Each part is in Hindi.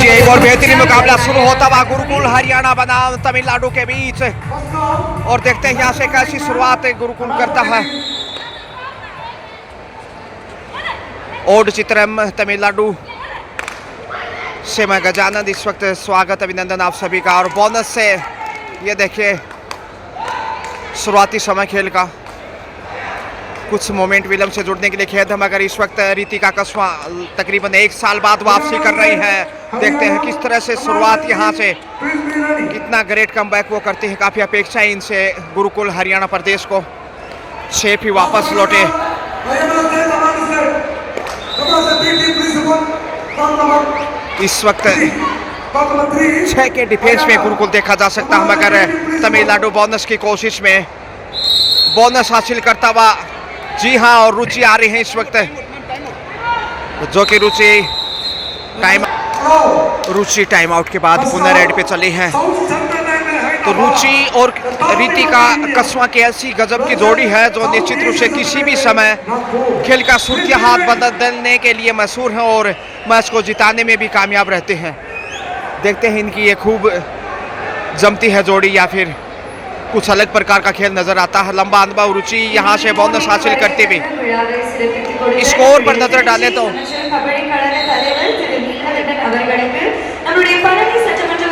एक और बेहतरीन मुकाबला शुरू होता हुआ गुरुकुल हरियाणा बनाम तमिलनाडु के बीच। और देखते हैं यहाँ से कैसी शुरुआत गुरुकुल करता है। ओड चित्रम तमिलनाडु से मैं गजानंद इस वक्त स्वागत अभिनंदन आप सभी का। और बोनस से ये देखिए शुरुआती समय खेल का कुछ मोमेंट विलम्ब से जुड़ने के लिए खेद है, मगर इस वक्त रितिका कस्वा तकरीबन 1 साल बाद वापसी कर रही है। देखते हैं किस तरह से शुरुआत यहाँ से कितना ग्रेट कमबैक वो करती है। काफ़ी अपेक्षा है इनसे गुरुकुल हरियाणा प्रदेश को। शेप ही वापस लौटे। इस वक्त 6 के डिफेंस में गुरुकुल देखा जा सकता है, मगर तमिलनाडु बोनस की कोशिश में बोनस हासिल करता हुआ। जी हाँ, और रुचि आ रही है इस वक्त, जो कि रुचि टाइम आउट के बाद पुनः रेड पे चली है। तो रुचि और रितिका कस्वा की ऐसी गजब की जोड़ी है जो निश्चित रूप से किसी भी समय खेल का सुर्खिया हाथ बदलने के लिए मशहूर हैं और मैच को जिताने में भी कामयाब रहते हैं। देखते हैं इनकी ये खूब जमती है जोड़ी या फिर कुछ अलग प्रकार का खेल नजर आता है। लंबा अनुभव रुचि यहाँ से बोनस हासिल करते हुए। स्कोर पर नजर डालें तो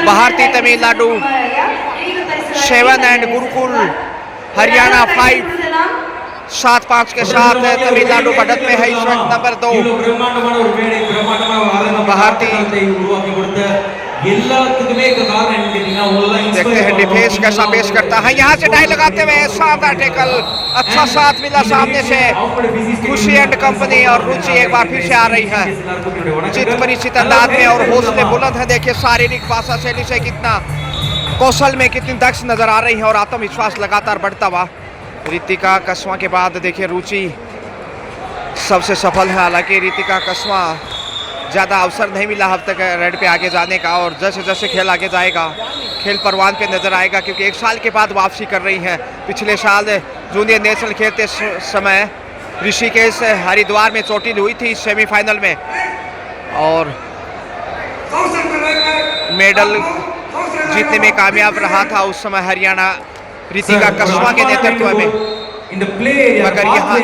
भारतीय तमिलनाडु 7 एंड गुरुकुल हरियाणा 5 7-5 के साथ तमिलनाडु बढ़त में है इस वक्त नंबर 2। भारतीय देखते हैं डिफेंस कैसा पेश करता है। यहाँ से डाई लगाते हुए शानदार टैकल, अच्छा साथ मिला सामने से खुशी एंड कंपनी। और रुचि एक बार फिर से आ रही है चित परिचित अंदाज में और हौसले बुलंद है। देखिए शारीरिक भाषा शैली से कितना कौशल में कितनी दक्ष नजर आ रही है और आत्मविश्वास लगातार बढ़ता हुआ। रितिका कस्वा के बाद देखिए रुचि सबसे सफल है। हालांकि रितिका कस्वा ज़्यादा अवसर नहीं मिला अब तक रेड पे आगे जाने का, और जैसे जैसे खेल आगे जाएगा खेल परवान पे नजर आएगा, क्योंकि 1 साल के बाद वापसी कर रही है। पिछले साल जूनियर नेशनल खेलते समय ऋषिकेश हरिद्वार में चोटिल हुई थी सेमीफाइनल में और मेडल जीतने में कामयाब रहा था उस समय हरियाणा रितिका कस्वा के नेतृत्व में। मगर यहाँ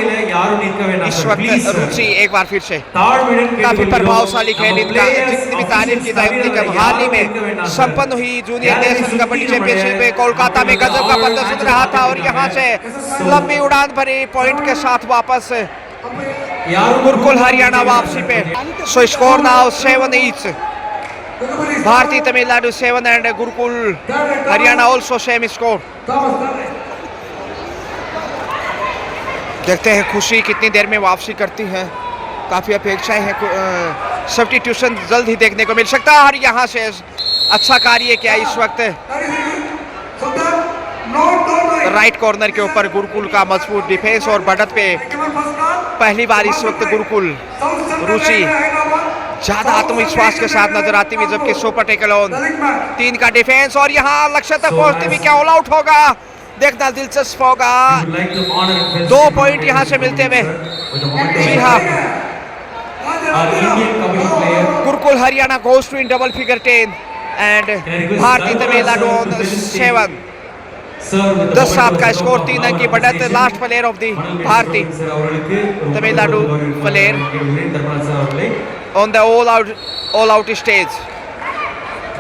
इस वक्त रुचि एक बार फिर से काफी प्रभावशाली खेल इनका, जितनी भी तारीफ की जाए उतनी कम। हाल ही में संपन्न हुई जूनियर नेशनल कबड्डी चैंपियनशिप में कोलकाता में गजब का प्रदर्शन रहा था और यहाँ से लंबी उड़ान भरी पॉइंट के साथ वापस गुरुकुल हरियाणा वापसी पे। So score now 7 each. Bharatiya Tamil Nadu 7 and Gurukul Haryana also same score. देखते हैं खुशी कितनी देर में वापसी करती है। काफ़ी अपेक्षाएं हैं, सब्स्टिट्यूशन जल्द ही देखने को मिल सकता है। और यहाँ से अच्छा कार्य किया इस वक्त राइट कॉर्नर के ऊपर गुरुकुल का मजबूत डिफेंस और बढ़त पे पहली बार इस वक्त गुरुकुल रुचि ज़्यादा आत्मविश्वास के साथ नजर आती हुई, जबकि सुपर टैकल ऑन 3 का डिफेंस और यहाँ लक्ष्य तक पहुँचती हुई क्या ऑल आउट होगा, देखना दिलचस्प होगा। 2 पॉइंट यहाँ से मिलते हुए। जी हाँ, Gurukul Haryana goes to in double figure 10 and Bharatiya Tamil Nadu 7। 10-7 का स्कोर, 3 अंक की बढ़त। Last player of the Bharatiya Tamil Nadu player on the all out stage.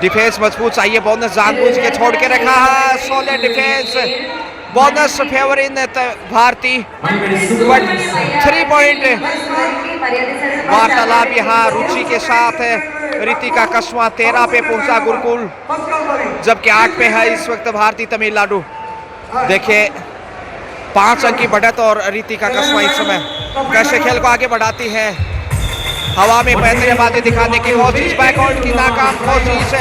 Defence मजबूत चाहिए, बोनस जानबूझ के छोड़ के रखा है। Solid defence, bonus favour in Bharti, but 3 point वार्तालाप यहाँ रुचि के साथ है। रितिका कस्वा 13 पे पहुंचा गुरुकुल, जबकि 8 पे है इस वक्त भारतीय तमिलनाडु। देखिए 5 अंक की बढ़त और रितिका कस्वा इस समय कैसे खेल को आगे बढ़ाती है। हवा में पैंतरेबाजी दिखाने की कोशिश, बैकआउट की नाकाम कोशिश।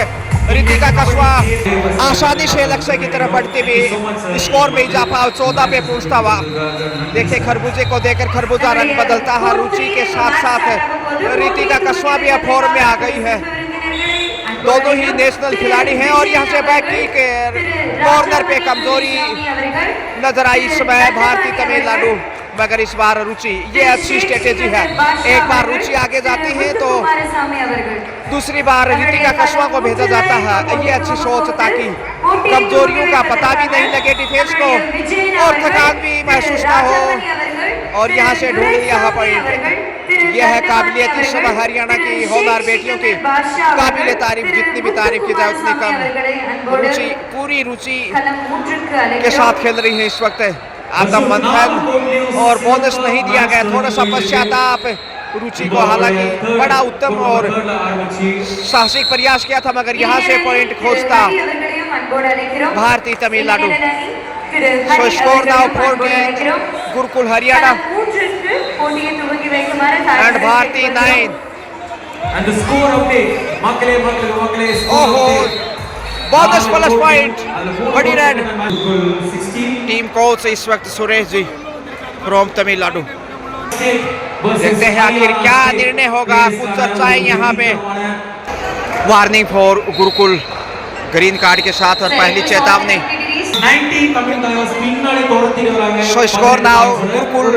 रितिका कस्वा आसानी से लक्ष्य की तरफ बढ़ते हुए स्कोर में इजाफा 14 पे पहुंचता हुआ। देखिए खरबूजे को देकर खरबूजा रंग बदलता है। रुचि के साथ साथ रितिका कस्वा भी अब फॉर्म में आ गई है। दोनों ही नेशनल खिलाड़ी हैं और यहाँ से बैक किक कॉर्नर पे कमजोरी नजर आई इस समय भारतीय तमिलनाडु, मगर इस बार रुचि ये अच्छी स्ट्रेटेजी है। एक बार रुचि आगे जाती है तो दूसरी बार रितिका कशवा को भेजा जाता है। ये अच्छी सोच ताकि कमजोरियों का पता भी नहीं लगे डिफेंस को और थकान भी महसूस ना हो। और यहाँ से ढूंढ लिया पॉइंट। यह है काबिलियत इस समय हरियाणा की होनहार बेटियों की। काबिल तारीफ, जितनी भी तारीफ की जाए उतनी कम। रुचि, पूरी रुचि के साथ खेल रही है इस वक्त। आदम मंथन और बोनस नहीं दिया गया, थोड़ा सा पश्चाताप रुचि को। हालांकि बड़ा उत्तम और साहसिक प्रयास किया था, मगर यहाँ से पॉइंट खोजता Bharatiya Tamil Nadu. So score now 40 Gurukul Haryana and Bharti 9। ओहो, बोनस प्लस पॉइंट, बड़ी रन। टीम कोच इस वक्त सुरेश जी फ्रॉम तमिलनाडु। देखते हैं आखिर क्या निर्णय होगा। कुछ चर्चाएं यहाँ पे। Warning for Gurukul, green card के साथ और पहली चेतावनी। So score now Gurukul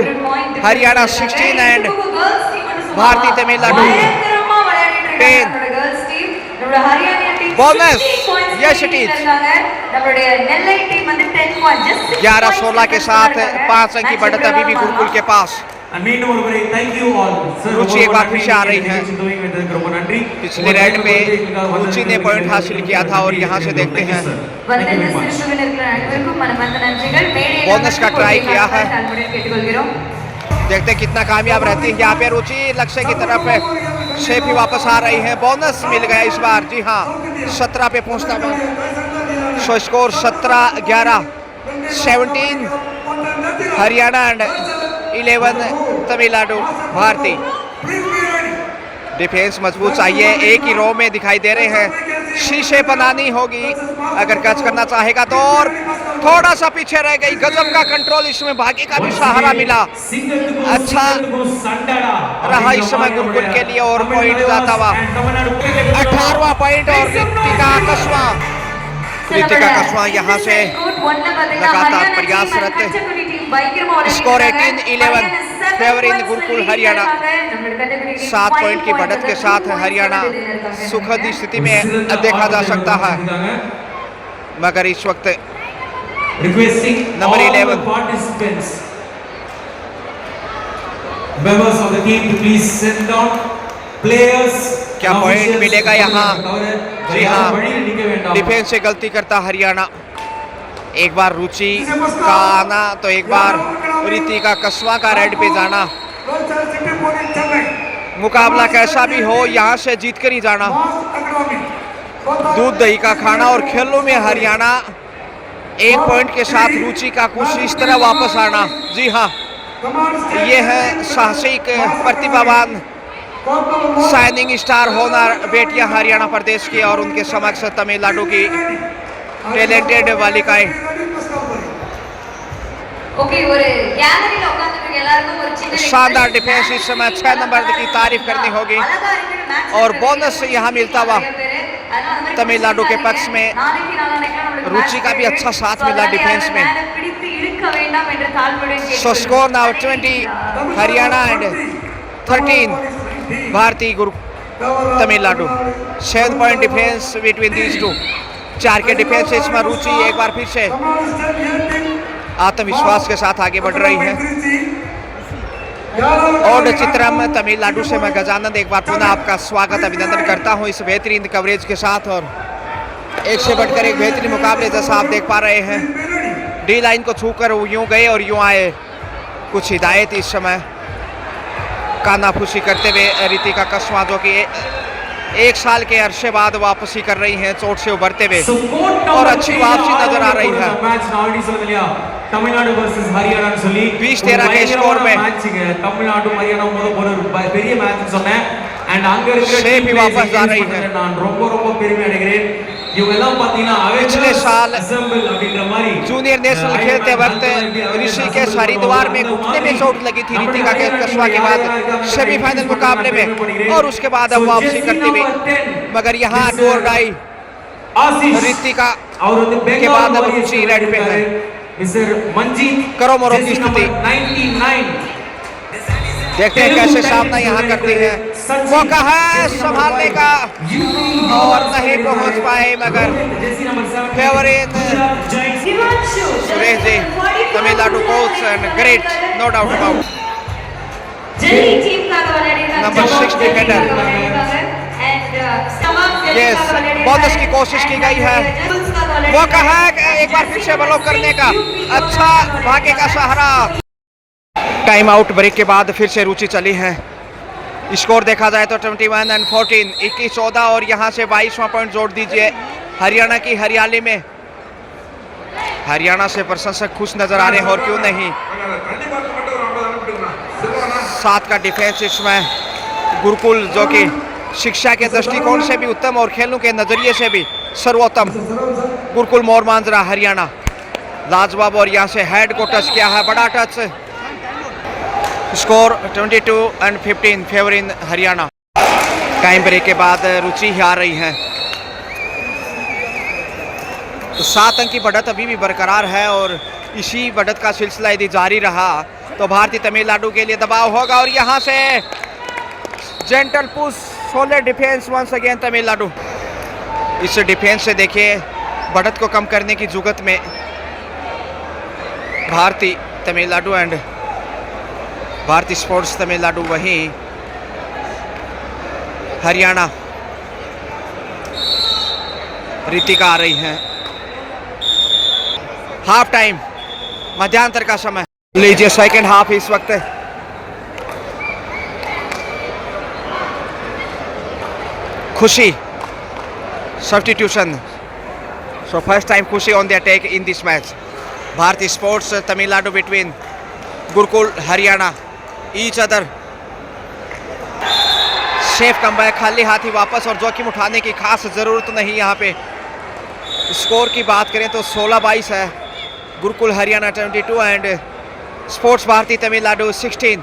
Haryana 16 and Bharatiya Tamil Nadu 10। Bonus, yes it is. 11-16 के साथ 5 अंक की बढ़त अभी भी गुरुकुल के पास। रुचि एक बार फिर से आ रही है। पिछले राउंड में रुचि ने पॉइंट हासिल किया था और यहाँ से देखते हैं बोनस का ट्राई किया है। देखते हैं कितना कामयाब रहती है यहाँ पे रुचि। लक्ष्य की तरफ से भी वापस आ रही है। बोनस मिल गया इस बार, जी हाँ, 17 पे पहुँचता है। So score 17-11, 17 Haryana and 11 Tamil Nadu Bharti. Defence मजबूत चाहिए, एक ही रो में दिखाई दे रहे हैं। शीशे बनानी होगी अगर कैच करना चाहेगा तो। और थोड़ा सा पीछे रह गई। गजब का कंट्रोल, इसमें भाग्य का भी सहारा मिला। अच्छा रहा इस समय गुरुकुल के लिए और पॉइंट जाता हुआ। 18वां पॉइंट और रितिका कशवा यहाँ से लगातार प्रयासरत। Score 18-11 favour in Gurukul Haryana. 7 point की बढ़त के साथ हरियाणा सुखद स्थिति में देखा जा सकता है, मगर इस वक्त नंबर 11 क्या पॉइंट मिलेगा यहाँ? जी हाँ, डिफेंस से गलती करता हरियाणा। एक बार रुचि का आना तो एक बार रितिका कशवा का रेड पे जाना। मुकाबला कैसा भी हो, यहाँ से जीत कर ही जाना। दूध दही का खाना और खेलों में हरियाणा 1 पॉइंट के साथ रुचि का कुछ इस तरह वापस आना। जी हाँ, ये है साहसिक, प्रतिभावान, शाइनिंग स्टार होनहार बेटियां हरियाणा प्रदेश की और उनके समक्ष तमिलनाडु की टैलेंटेड बालिकाएं। शानदार डिफेंस इस समय। 6 नंबर की तारीफ करनी होगी और बोनस यहाँ मिलता हुआ तमिलनाडु के पक्ष में। रुचि का भी अच्छा साथ मिला डिफेंस में। सो स्कोर नाउ 20 हरियाणा एंड 13 भारतीय गुरु Tamil Nadu. 7 point defence between these two. 4 के डिफेंस से इसमें रुचि एक बार फिर से आत्मविश्वास के साथ आगे बढ़ रही है। और चित्रम तमिलनाडु से मैं गजानंद एक बार पुनः आपका स्वागत, अभिनंदन करता हूं इस बेहतरीन कवरेज के साथ। और एक से बढ़कर एक बेहतरीन मुकाबले जैसा आप देख पा रहे हैं। डी लाइन को छूकर यूं गए और यूं आए। कुछ हिदायत इस समय कानाफूसी करते हुए रितिका कशवा, जो कि 1 साल के अरसे बाद वापसी कर रही हैं चोट से उभरते हुए, और अच्छी वापसी नजर आ रही है। 20-13 के स्कोर में से भी वापस जा रही है। पिछले साल जूनियर नेशनल खेलते वक्त ऋषिकेश हरिद्वार में घुटने में चोट लगी थी रितिका के कशवा के बाद सेमीफाइनल मुकाबले में, और उसके बाद अब वापसी करते हुए, मगर यहाँ डू और डाई रितिका के बाद अब रुचि रेड पे है। करो मरो की स्थिति। देखते हैं कैसे सामना यहाँ करती है। मौका है संभालने का और नहीं पहुंच पाए, मगर फेवरिन Suresh ji, Tamil Nadu coach and great, no doubt about. Number 6 defender, yes, बहुत अच्छी कोशिश की गई है। मौका है एक बार फिर से ब्लॉक करने का, अच्छा भाग्य का सहारा। टाइम आउट ब्रेक के बाद फिर से रुचि चली है। स्कोर देखा जाए तो 21 और 14, 21-14 और यहाँ से 22वां पॉइंट जोड़ दीजिए हरियाणा की हरियाली में। हरियाणा से प्रशंसक खुश नजर आ रहे हैं, और क्यों नहीं। 7 का डिफेंस इसमें गुरुकुल, जो कि शिक्षा के दृष्टिकोण से भी उत्तम और खेलों के नजरिए से भी सर्वोत्तम। गुरुकुल मोर मांजरा हरियाणा, लाजवाब, और यहाँ से हेड को टच किया है, बड़ा टच। स्कोर 22 और 15 फेवरिन हरियाणा। टाइम ब्रेक के बाद रुचि आ रही है, तो 7 अंक की बढ़त अभी भी बरकरार है, और इसी बढ़त का सिलसिला यदि जारी रहा तो भारतीय तमिलनाडु के लिए दबाव होगा। और यहाँ से gentle push, solid defence once again Tamil Nadu. इस डिफेंस से देखिए बढ़त को कम करने की जुगत में भारतीय तमिलनाडु एंड भारतीय स्पोर्ट्स तमिलनाडु, वहीं हरियाणा ऋतिका आ रही हैं। हाफ टाइम, मध्यांतर का समय लीजिए, सेकेंड हाफ इस वक्त। Khushi substitution, so first time Khushi on the attack in this match. Bharatiya sports Tamil Nadu between Gurukul Haryana, each other. Safe comeback, खाली हाथी वापस, और जोखिम उठाने की खास ज़रूरत नहीं यहाँ पे। स्कोर की बात करें तो 16-22 है, Gurukul Haryana 22 and sports Bharti Tamil Nadu 16,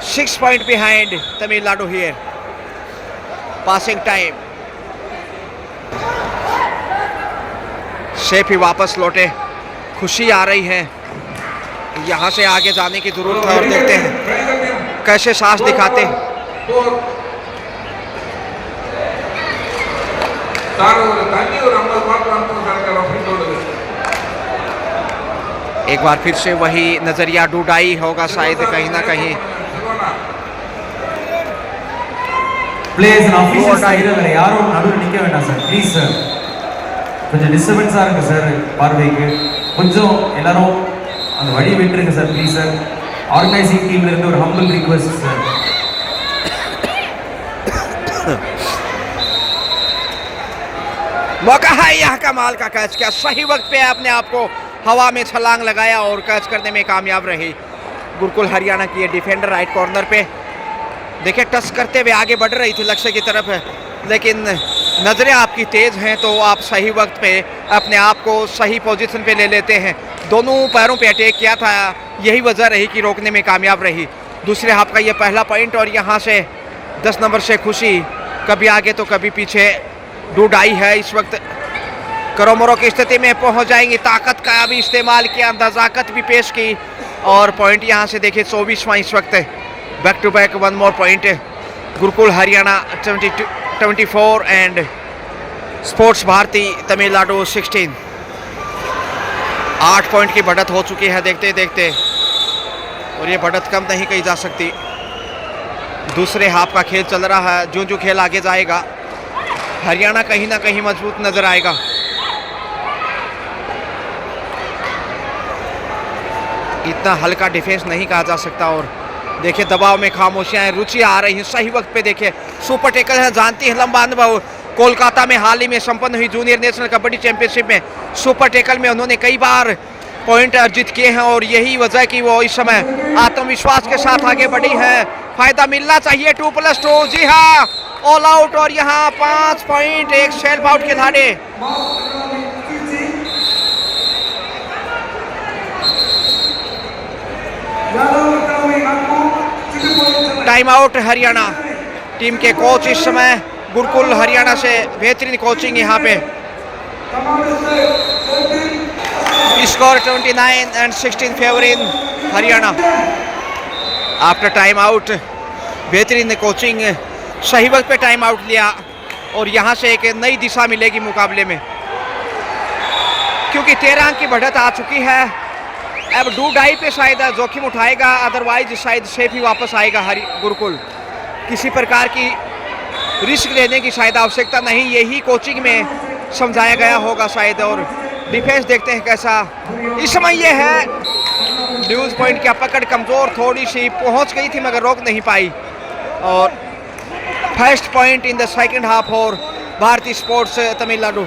6 point behind Tamil Nadu here. Passing time, safe ही वापस लौटे, खुशी आ रही है। यहाँ से आगे जाने की जरूरत है, और देखते हैं कैसे साहस दिखाते हैं। एक बार फिर से वही नजरिया डूडाई होगा शायद कहीं ना कहीं। யாரும் நடுவில் நிற்க வேண்டாம் சார், ப்ளீஸ் சார். கொஞ்சம் டிஸ்டர்பன்ஸாக இருக்கு சார் பார்வைக்கு. கொஞ்சம் எல்லாரும் அந்த வழி விட்டுருங்க சார், ப்ளீஸ் சார். ஆர்கனைசிங் டீம்ல இருந்து ஒரு ஹம்பிள் ரிக்வெஸ்ட் சார். मौका है यहाँ कमाल का कैच किया, सही वक्त पे अपने आप को हवा में छलांग लगाया और कैच करने में कामयाब रही गुरुकुल हरियाणा की ये डिफेंडर। राइट कॉर्नर पे देखिए टच करते हुए आगे बढ़ रही थी लक्ष्य की तरफ है, लेकिन नज़रें आपकी तेज़ हैं तो आप सही वक्त पे अपने आप को सही पोजीशन पे ले लेते हैं। दोनों पैरों पे अटैक किया था, यही वजह रही कि रोकने में कामयाब रही। दूसरे हाफ का ये पहला पॉइंट, और यहाँ से 10 नंबर से खुशी कभी आगे तो कभी पीछे डूडाई है। इस वक्त करोमोरो की स्थिति में पहुँच जाएंगी, ताकत का भी इस्तेमाल किया, नज़ाकत भी पेश की, और पॉइंट यहाँ से देखिए 24वां इस वक्त। Back to back 1 more point, Gurukul Haryana 24 and sports Bharti Tamil Nadu 16। 8 point की बढ़त हो चुकी है देखते देखते, और ये बढ़त कम नहीं कही जा सकती। दूसरे हाफ का खेल चल रहा है, जो जो खेल आगे जाएगा हरियाणा कहीं ना कहीं मजबूत नजर आएगा। इतना हल्का डिफेंस नहीं कहा जा सकता, और देखिए दबाव में खामोशियां हैं, रुचि आ रही है सही वक्त पे। देखिए सुपर टेकल है, जानती है लंबा अनुभव, कोलकाता में हाल ही में संपन्न हुई जूनियर नेशनल कबड्डी चैंपियनशिप में सुपर टेकल में उन्होंने कई बार पॉइंट अर्जित किए हैं, और यही वजह कि वो इस समय आत्मविश्वास के साथ आगे बढ़ी है। फायदा मिलना चाहिए 2+2, जी हाँ, ऑल आउट, और यहाँ 5 पॉइंट, एक सेल्फ आउट खिलाड़ी। टाइम आउट हरियाणा टीम के कोच इस समय गुरुकुल हरियाणा से बेहतरीन कोचिंग यहाँ पे। Score 29 and 16 favour in Haryana. After time out बेहतरीन कोचिंग, सही वक्त पे टाइम आउट लिया और यहाँ से एक नई दिशा मिलेगी मुकाबले में, क्योंकि 13 अंक की बढ़त आ चुकी है। अब डू डाई पे शायद जोखिम उठाएगा, अदरवाइज शायद सेफ ही वापस आएगा गुरुकुल। किसी प्रकार की रिस्क लेने की शायद आवश्यकता नहीं, यही कोचिंग में समझाया गया होगा शायद। और डिफेंस देखते हैं कैसा इस समय ये है। न्यूज़ पॉइंट की पकड़ कमज़ोर थोड़ी सी पहुंच गई थी मगर रोक नहीं पाई। और first point in the second half और भारतीय sports Tamil Nadu.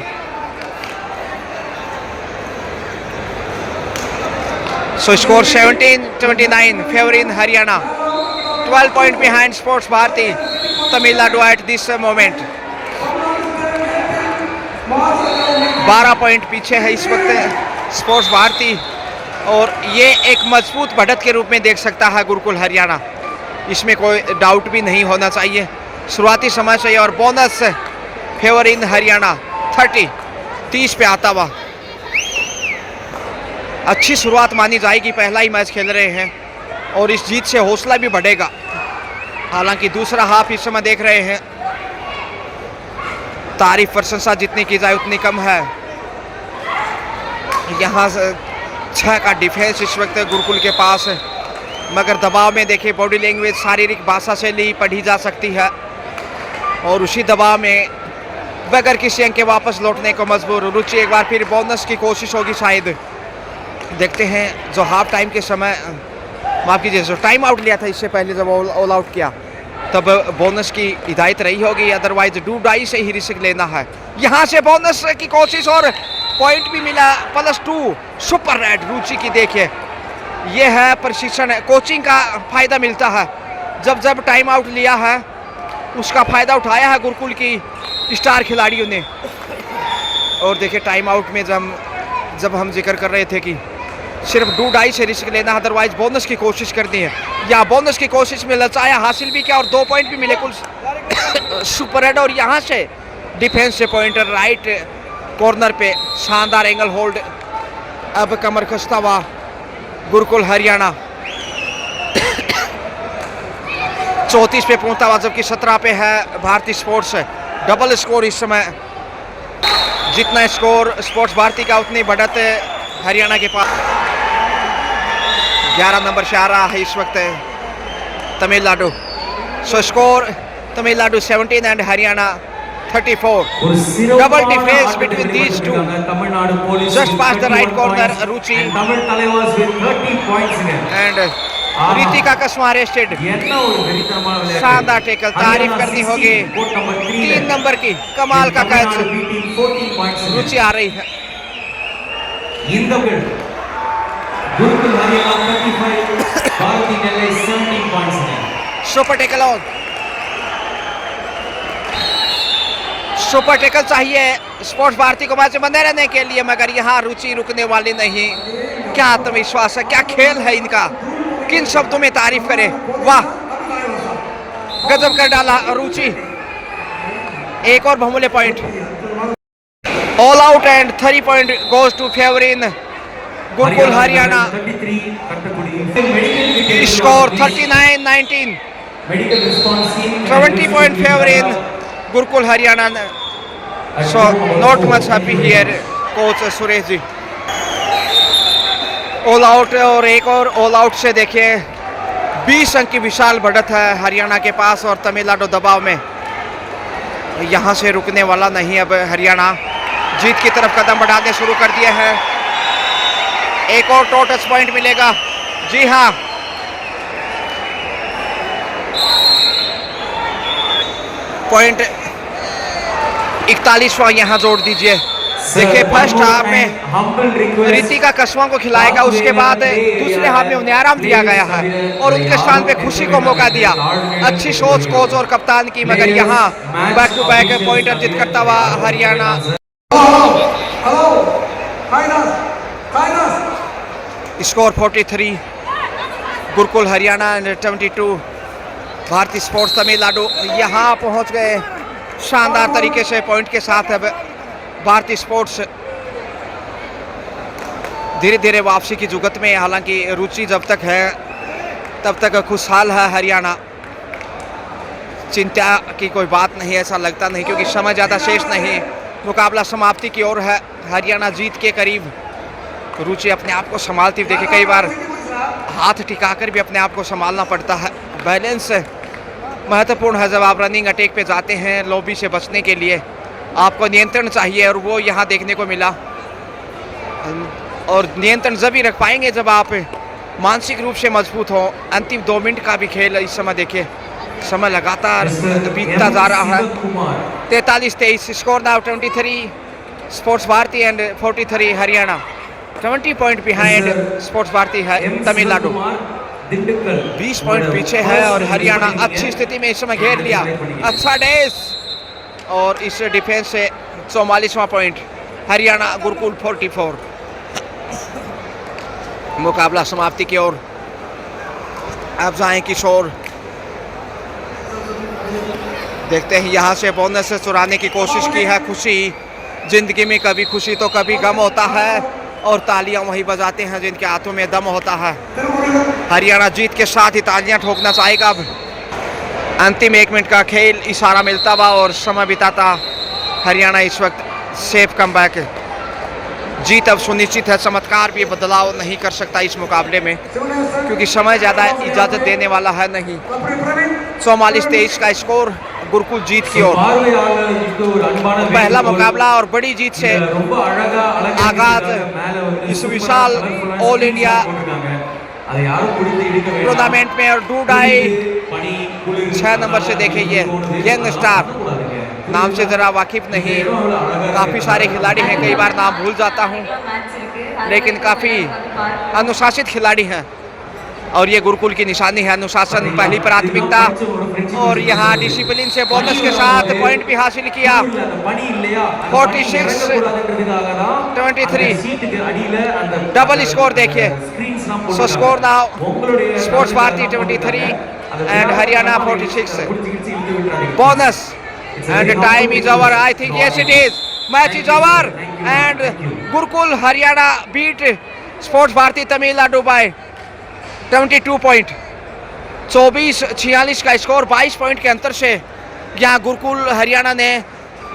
So score 17-29 favoring Haryana. 12 point behind Sports Bharati Tamil Nadu at this moment. 12 point पीछे है इस वक्त स्पोर्ट्स भारती और ये एक मजबूत बढ़त के रूप में देख सकता है गुरुकुल हरियाणा, इसमें कोई डाउट भी नहीं होना चाहिए। शुरुआती समय से और बोनस फेवर इन हरियाणा 30 पे आता हुआ अच्छी शुरुआत मानी जाएगी। पहला ही मैच खेल रहे हैं और इस जीत से हौसला भी बढ़ेगा। हालांकि दूसरा हाफ इस समय देख रहे हैं, तारीफ प्रशंसा जितनी की जाए उतनी कम है। यहाँ 6 का डिफेंस इस वक्त गुरुकुल के पास है, मगर दबाव में देखिए बॉडी लैंग्वेज शारीरिक भाषा से ली पढ़ी जा सकती है और उसी दबाव में बगैर किसी अंक के वापस लौटने को मजबूर। रुचि एक बार फिर बोनस की कोशिश होगी शायद, देखते हैं। जो हाफ टाइम के समय माफ़ कीजिए जो टाइम आउट लिया था इससे पहले जब ऑल आउट किया तब बोनस की हिदायत रही होगी, अदरवाइज डू डाई से ही रिस्क लेना है। यहाँ से बोनस की कोशिश और पॉइंट भी मिला +2 सुपर रेड। रुचि की देखिए ये है प्रशिक्षण कोचिंग का फ़ायदा मिलता है। जब जब टाइम आउट लिया है उसका फ़ायदा उठाया है गुरुकुल की स्टार खिलाड़ियों ने। और देखिए टाइम आउट में जब हम जिक्र कर रहे थे कि सिर्फ डू डाई से रिस्क लेना, अदरवाइज बोनस की कोशिश करनी है। या बोनस की कोशिश में लचाया, हासिल भी किया और 2 पॉइंट भी मिले कुल सुपर हेड। और यहाँ से डिफेंस से पॉइंटर राइट कॉर्नर पे शानदार एंगल होल्ड। अब कमर खस्ता हुआ गुरुकुल हरियाणा 34 पे पहुंचता हुआ, जबकि 17 पे है भारतीय स्पोर्ट्स। डबल स्कोर इस समय, जितना स्कोर स्पोर्ट्स भारती का उतनी बढ़त हरियाणा के पास। 11 नंबर से आ रहा है इस वक्त Tamil Nadu. So score Tamil Nadu 17 and Haryana 34. Double defense between these two. Just past the right corner, Ruchi and Ritika कस्मा arrested. शानदार टेकल, तारीफ करनी होगी 3 नंबर की, कमाल का कैच। रुचि आ रही है। Super tackle on, super tackle चाहिए स्पोर्ट्स भारती को मैच बने रहने के लिए, मगर यहाँ रुचि रुकने वाली नहीं। क्या आत्मविश्वास है, क्या खेल है इनका, किन शब्दों में तारीफ करें। वाह, गजब कर डाला रुचि। एक और बहुमूल्य point, all out and 3 point goes to favour in Gurukul Haryana. Score 39-19, 20 point favour in Gurukul Haryana. So not much happy here coach Suresh ji. All out और एक और ऑल आउट से देखिए 20 अंक की विशाल बढ़त है हरियाणा के पास और तमिलनाडु दबाव में। यहाँ से रुकने वाला नहीं अब हरियाणा, जीत की तरफ कदम बढ़ाने शुरू कर दिए हैं। एक और टच पॉइंट मिलेगा, जी हाँ। पॉइंट 41वां यहाँ जोड़ दीजिए। देखिए फर्स्ट हाफ में रितिका कस्मा को खिलाएगा, उसके बाद दूसरे हाफ में उन्हें आराम दिया गया है और उनके स्थान पे खुशी को मौका दिया। अच्छी सोच कोच और कप्तान की, मगर यहाँ बैक टू बैक पॉइंट अर्जित करता हुआ हरियाणा। स्कोर 43 गुरुकुल हरियाणा 72 भारतीय स्पोर्ट्स तमिलनाडु। यहाँ पहुँच गए शानदार तरीके से पॉइंट के साथ। अब भारतीय स्पोर्ट्स धीरे धीरे वापसी की जुगत में, हालांकि रुचि जब तक है तब तक खुशहाल है हरियाणा। चिंता की कोई बात नहीं, ऐसा लगता नहीं, क्योंकि समय ज़्यादा शेष नहीं। मुकाबला समाप्ति की ओर है। हरियाणा जीत के करीब। रुचि अपने आप को संभालती हुई देखे, कई बार हाथ टिकाकर भी अपने आप को संभालना पड़ता है। बैलेंस महत्वपूर्ण है जब आप रनिंग अटैक पे जाते हैं। लॉबी से बचने के लिए आपको नियंत्रण चाहिए, और वो यहाँ देखने को मिला। और नियंत्रण जब ही रख पाएंगे जब आप मानसिक रूप से मजबूत हो। अंतिम 2 मिनट का भी खेल इस समय देखिए, समय लगातार बीतता जा रहा है। 43-23 score now 23 sports Bharti and 43 Haryana. 20 point behind sports Bharti है तमिलनाडु। 20 पॉइंट पीछे है और हरियाणा अच्छी स्थिति में इस समय घेर लिया। अच्छा डेस, और इस डिफेंस से 44वां पॉइंट हरियाणा गुरुकुल 44। मुकाबला समाप्ति की ओर अब जाएं किशोर। देखते हैं यहाँ से बोनस से चुराने की कोशिश की है खुशी। जिंदगी में कभी खुशी तो कभी गम होता है, और तालियां वही बजाते हैं जिनके हाथों में दम होता है। हरियाणा जीत के साथ ही तालियां ठोकना चाहेगा। अब अंतिम 1 मिनट का खेल, इशारा मिलता हुआ और समय बिताता हरियाणा इस वक्त सेफ कमबैक। जीत अब सुनिश्चित है। चमत्कार भी बदलाव नहीं कर सकता इस मुकाबले में, क्योंकि समय ज़्यादा इजाज़त देने वाला है नहीं। 44-23 का स्कोर गुरुकुल जीत की ओर। पहला मुकाबला और बड़ी जीत से आगाज इस विशाल ऑल इंडिया टूर्नामेंट में। और डूडाई 6 नंबर से देखे, ये यंग स्टार नाम से ज़रा वाकिफ नहीं। काफ़ी सारे खिलाड़ी हैं, कई बार नाम भूल जाता हूँ, लेकिन काफ़ी अनुशासित खिलाड़ी हैं। और ये गुरुकुल की निशानी है, अनुशासन पहली प्राथमिकता। और यहाँ डिसिप्लिन से बोनस के साथ पॉइंट भी हासिल किया। 46-23 डबल स्कोर देखिए। So score now sports Bharti 23 and Haryana 46। Bonus and time is over. I think yes it is, match is over and Gurukul Haryana beat sports Bharti Tamil Nadu by 22 point. 24-46 का स्कोर, 22 पॉइंट के अंतर से यहाँ गुरुकुल हरियाणा ने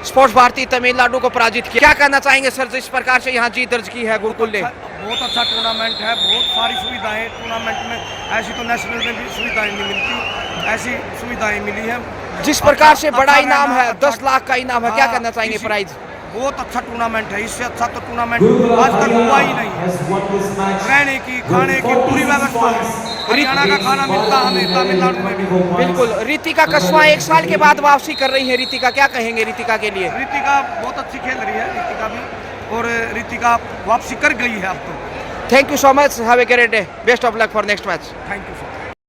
स्पोर्ट्स भारती तमिलनाडु को पराजित किया। क्या कहना चाहेंगे सर, जिस प्रकार से यहाँ जीत दर्ज की है गुरुकुल ने? बहुत अच्छा टूर्नामेंट है, बहुत सारी सुविधाएं टूर्नामेंट में, ऐसी तो नेशनल में भी सुविधाएं नहीं मिलती, ऐसी सुविधाएं मिली है। जिस प्रकार से बड़ा इनाम है, 10 लाख का इनाम है, क्या कहना चाहेंगे प्राइज? बहुत अच्छा टूर्नामेंट है, इससे अच्छा तो टूर्नामेंट आज तक हुआ ही नहीं है। रहने की, खाने की पूरी व्यवस्था है। हरियाणा का खाना मिलता हमें तमिलनाडु में भी। बिल्कुल। रितिका कस्वा 1 साल के बाद वापसी कर रही है। रितिका, क्या कहेंगे रितिका के लिए? रितिका बहुत अच्छी खेल रही है, रितिका भी, और रितिका वापसी कर गई है अब तो। Thank you so much, have a great day, best of luck for next match. Thank you so much.